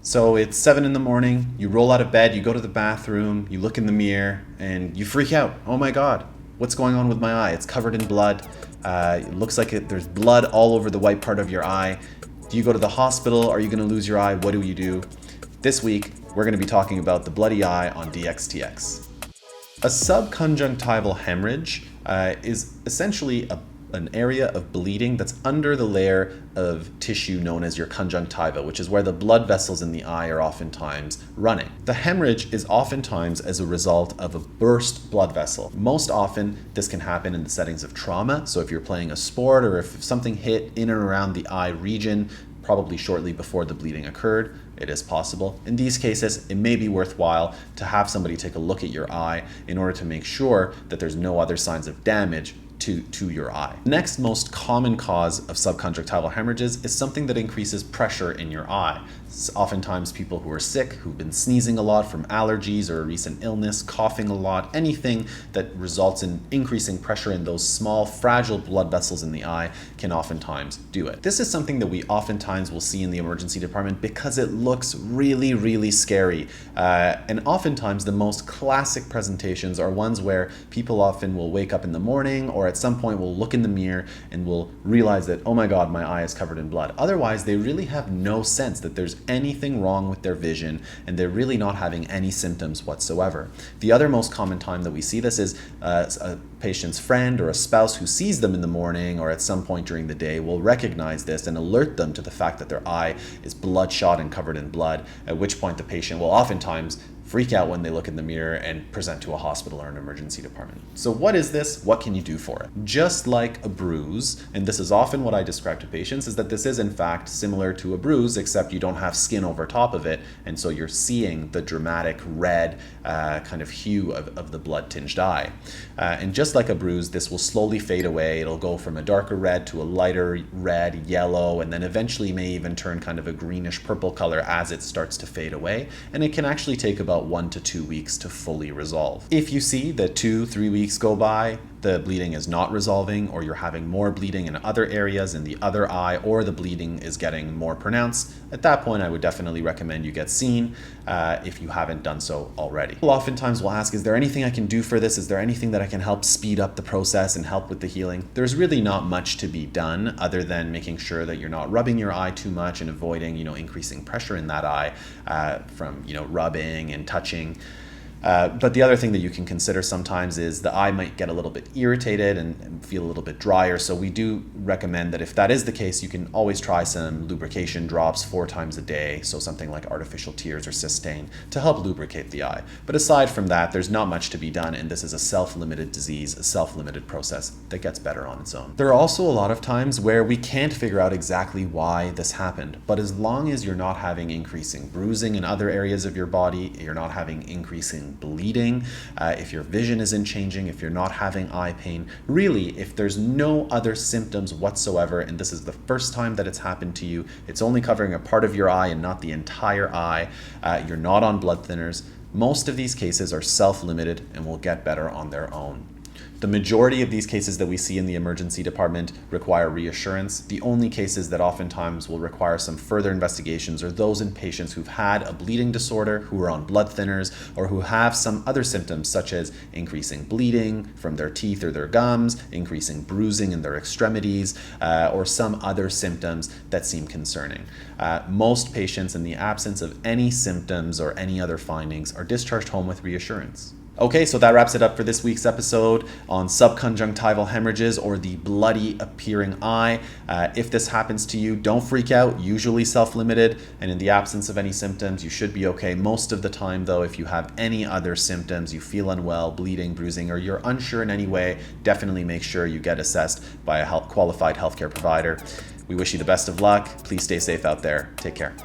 So it's 7 in the morning, you roll out of bed, you go to the bathroom, you look in the mirror, and you freak out. Oh my God, what's going on with my eye? It's covered in blood. It looks like there's blood all over the white part of your eye. Do you go to the hospital? Are you going to lose your eye? What do you do? This week, we're going to be talking about the bloody eye on DxTx. A subconjunctival hemorrhage is essentially an area of bleeding that's under the layer of tissue known as your conjunctiva, which is where the blood vessels in the eye are oftentimes running. The hemorrhage is oftentimes as a result of a burst blood vessel. Most often, this can happen in the settings of trauma. So if you're playing a sport or if something hit in and around the eye region, probably shortly before the bleeding occurred, it is possible. In these cases, it may be worthwhile to have somebody take a look at your eye in order to make sure that there's no other signs of damage to your eye. Next most common cause of subconjunctival hemorrhages is something that increases pressure in your eye. Oftentimes people who are sick, who've been sneezing a lot from allergies or a recent illness, coughing a lot, anything that results in increasing pressure in those small, fragile blood vessels in the eye can oftentimes do it. This is something that we oftentimes will see in the emergency department because it looks really, really scary. And oftentimes the most classic presentations are ones where people often will wake up in the morning or at some point will look in the mirror and will realize that, oh my God, my eye is covered in blood. Otherwise, they really have no sense that there's anything wrong with their vision and they're really not having any symptoms whatsoever. The other most common time that we see this is a patient's friend or a spouse who sees them in the morning or at some point during the day will recognize this and alert them to the fact that their eye is bloodshot and covered in blood, at which point the patient will oftentimes freak out when they look in the mirror and present to a hospital or an emergency department. So what is this? What can you do for it? Just like a bruise, and this is often what I describe to patients, is that this is in fact similar to a bruise, except you don't have skin over top of it, and so you're seeing the dramatic red kind of hue of the blood-tinged eye. And just like a bruise, this will slowly fade away. It'll go from a darker red to a lighter red, yellow, and then eventually may even turn kind of a greenish purple color as it starts to fade away, and it can actually take about 1 to 2 weeks to fully resolve. If you see that 2-3 weeks go by, the bleeding is not resolving, or you're having more bleeding in other areas in the other eye, or the bleeding is getting more pronounced, at that point I would definitely recommend you get seen if you haven't done so already. People oftentimes will ask, is there anything I can do for this? Is there anything that I can help speed up the process and help with the healing? There's really not much to be done other than making sure that you're not rubbing your eye too much and avoiding, increasing pressure in that eye from, rubbing and touching. But the other thing that you can consider sometimes is the eye might get a little bit irritated and feel a little bit drier. So we do recommend that if that is the case, you can always try some lubrication drops 4 times a day. So something like artificial tears or Cystane to help lubricate the eye. But aside from that, there's not much to be done. And this is a self-limited disease, a self-limited process that gets better on its own. There are also a lot of times where we can't figure out exactly why this happened. But as long as you're not having increasing bruising in other areas of your body, you're not having increasing bleeding, if your vision isn't changing, if you're not having eye pain, really, if there's no other symptoms whatsoever, and this is the first time that it's happened to you, it's only covering a part of your eye and not the entire eye, you're not on blood thinners, most of these cases are self-limited and will get better on their own. The majority of these cases that we see in the emergency department require reassurance. The only cases that oftentimes will require some further investigations are those in patients who've had a bleeding disorder, who are on blood thinners, or who have some other symptoms such as increasing bleeding from their teeth or their gums, increasing bruising in their extremities, or some other symptoms that seem concerning. Most patients, in the absence of any symptoms or any other findings, are discharged home with reassurance. Okay, so that wraps it up for this week's episode on subconjunctival hemorrhages, or the bloody appearing eye. If this happens to you, don't freak out, usually self-limited, and in the absence of any symptoms, you should be okay. Most of the time though, if you have any other symptoms, you feel unwell, bleeding, bruising, or you're unsure in any way, definitely make sure you get assessed by a qualified healthcare provider. We wish you the best of luck. Please stay safe out there. Take care.